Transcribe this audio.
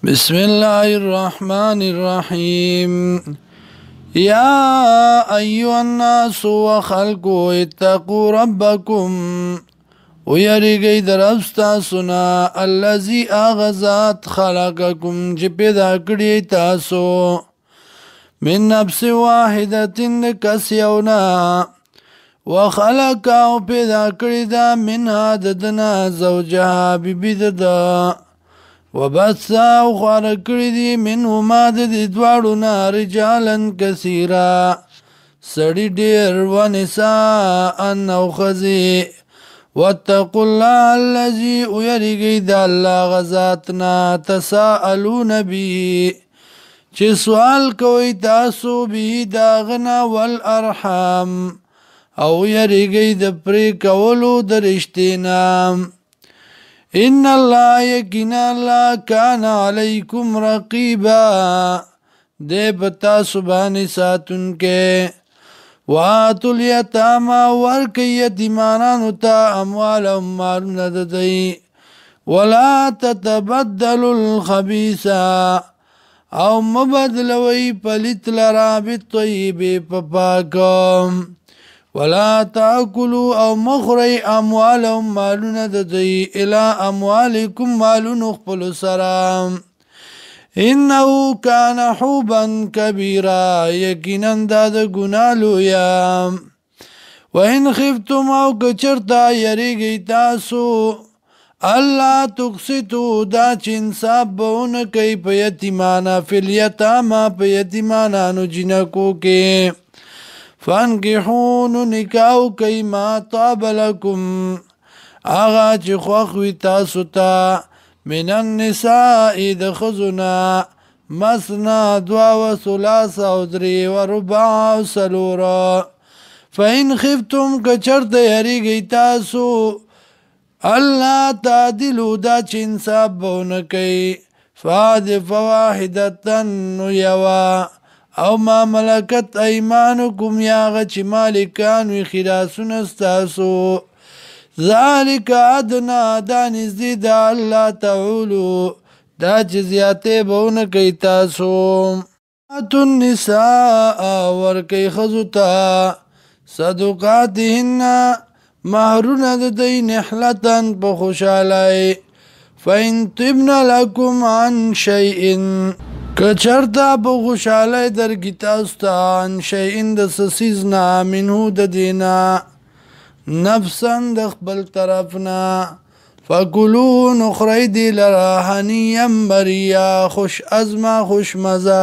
بسم الله الرحمن الرحيم يا أيها الناس وخلقوا اتقوا ربكم ويرغي درستا سنا الذي آغزات خلقكم جبدا كري تاسو من نفس واحدة كسيونا وخلق او پیدا کړی دا منها ددنا زوجها ببددا وبث او خور کړی دی منهما د دواړو نه رجالا کثیرا سړي ډېر ونساء او خزي واتقوا الله الذي يرغي د الله غزاتنا تساءلون به چې سوال کوي تاسو به داغنا والارحام او یریږي د پرې کولو د رښتینا ان الله یقینا الله کان علیکم رقیبا دې پتا سبحانه ساتونکې واتو الیتاما ورکی یتیمانانو ته اموالهم مالونه ددی ولا تتبدلوا الخبیث او مبدلوی پلیت لرا بالطیب پاکم ولا تاكلوا او مخري اموالهم مالون ددي الى اموالكم مالون خپل سرام انه كان حوبا كبيرا يقينا داد گنالو يا وان خفتم او کچرتا یریږي تاسو الله تقسطوا دا چې انصاف بهونه کوي په یتیمانا فی الیتاما په یتیمانانو جنکو کې فانکحون نکاو کئی ما طاب لکم آغا چی خوخوی تاسو تا من النساء دخزنا مسنا دوا و سلاس و دری و ربع و سلورا فإن خفتم کچرد یریگی تاسو اللہ تعدلو دا چی انصاب بونکی فاد فواحدتن یوا او ما ملکت ایمانکم یاغا چی مالکان وی خلاسون استاسو ذالک ادنا دا نزدی دا اللہ تعولو دا چی زیاده بونکی تاسو اتو النساء ورکی خزوتا صدقاتهن مهرون ددی نحلتن بخوشالائی فإن طبن لکم عن شیئن کچرتا په خوشاله در کی تاسو ته ان شیئن د سسیزنا منه د دینا نفسا د خپل طرفنا فکلوا نخری دی لرا هنیا مریا خوش ازما خوش مزا